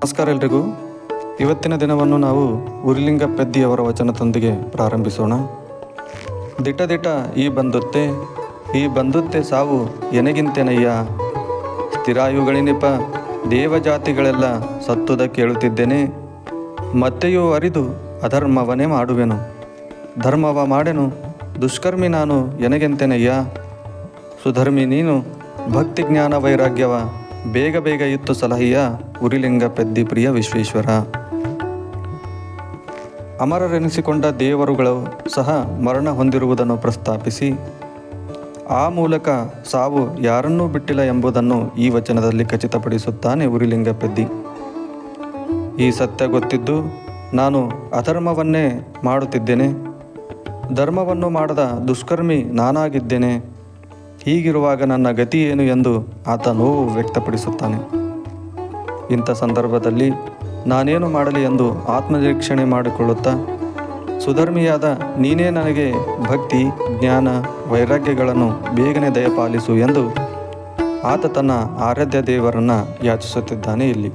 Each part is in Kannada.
ನಮಸ್ಕಾರ ಎಲ್ರಿಗೂ. ಇವತ್ತಿನ ದಿನವನ್ನು ನಾವು ಉರಿಲಿಂಗಪೆದ್ದಿಯವರ ವಚನದೊಂದಿಗೆ ಪ್ರಾರಂಭಿಸೋಣ. ದಿಟ ಈ ಬಂದುತ್ತೆ ಸಾವು ಎನಗಿಂತೆನಯ್ಯ, ಸ್ಥಿರಾಯುಗಳಿನಿಪ ದೇವಜಾತಿಗಳೆಲ್ಲ ಸತ್ತುದ ಕೇಳುತ್ತಿದ್ದೇನೆ, ಮತ್ತೆಯೂ ಅರಿದು ಅಧರ್ಮವನೇ ಮಾಡುವೆನು, ಧರ್ಮವ ಮಾಡೆನು ದುಷ್ಕರ್ಮಿ ನಾನು ಎನಗೆಂತೆನಯ್ಯ, ಸುಧರ್ಮಿ ನೀನು ಭಕ್ತಿ ಜ್ಞಾನ ವೈರಾಗ್ಯವ ಬೇಗ ಇತ್ತು ಸಲಹೆಯ ಉರಿಲಿಂಗಪೆದ್ದಿ ಪ್ರಿಯ ವಿಶ್ವೇಶ್ವರ. ಅಮರರೆನಿಸಿಕೊಂಡ ದೇವರುಗಳು ಸಹ ಮರಣ ಹೊಂದಿರುವುದನ್ನು ಪ್ರಸ್ತಾಪಿಸಿ ಆ ಮೂಲಕ ಸಾವು ಯಾರನ್ನೂ ಬಿಟ್ಟಿಲ್ಲ ಎಂಬುದನ್ನು ಈ ವಚನದಲ್ಲಿ ಖಚಿತಪಡಿಸುತ್ತಾನೆ ಉರಿಲಿಂಗಪೆದ್ದಿ. ಈ ಸತ್ಯ ಗೊತ್ತಿದ್ದು ನಾನು ಅಧರ್ಮವನ್ನೇ ಮಾಡುತ್ತಿದ್ದೇನೆ, ಧರ್ಮವನ್ನು ಮಾಡದ ದುಷ್ಕರ್ಮಿ ನಾನಾಗಿದ್ದೇನೆ. ಹೀಗಿರುವಾಗ ನನ್ನ ಗತಿ ಏನು ಎಂದು ಆತ ನೋವು ವ್ಯಕ್ತಪಡಿಸುತ್ತಾನೆ. ಇಂಥ ಸಂದರ್ಭದಲ್ಲಿ ನಾನೇನು ಮಾಡಲಿ ಎಂದು ಆತ್ಮನಿರೀಕ್ಷಣೆ ಮಾಡಿಕೊಳ್ಳುತ್ತಾ, ಸುಧರ್ಮಿಯಾದ ನೀನೇ ನನಗೆ ಭಕ್ತಿ ಜ್ಞಾನ ವೈರಾಗ್ಯಗಳನ್ನು ಬೇಗನೆ ದಯಪಾಲಿಸು ಎಂದು ಆತ ತನ್ನ ಆರಾಧ್ಯ ದೇವರನ್ನು ಯಾಚಿಸುತ್ತಿದ್ದಾನೆ. ಇಲ್ಲಿ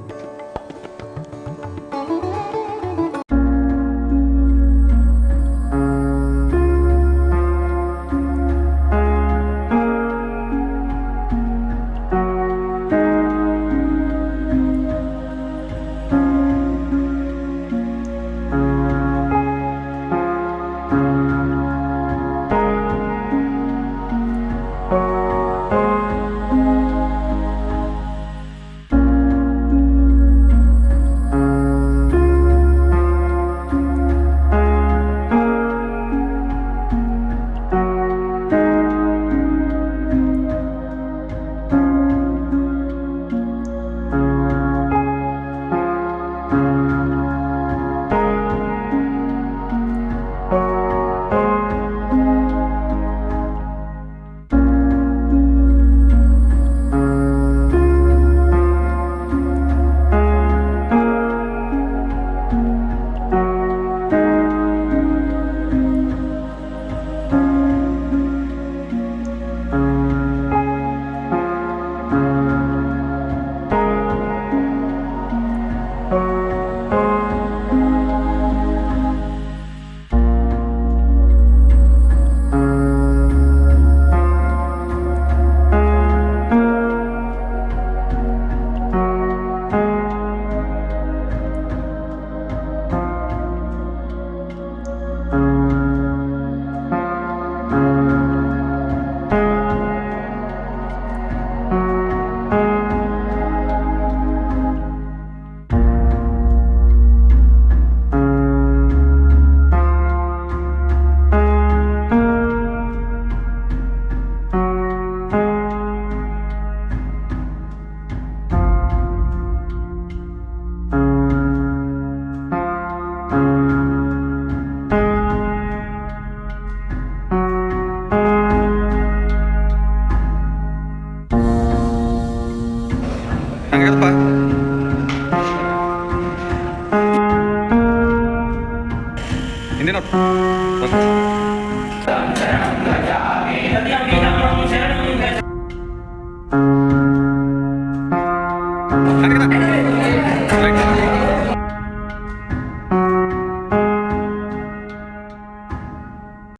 ಹಿಂದಿನ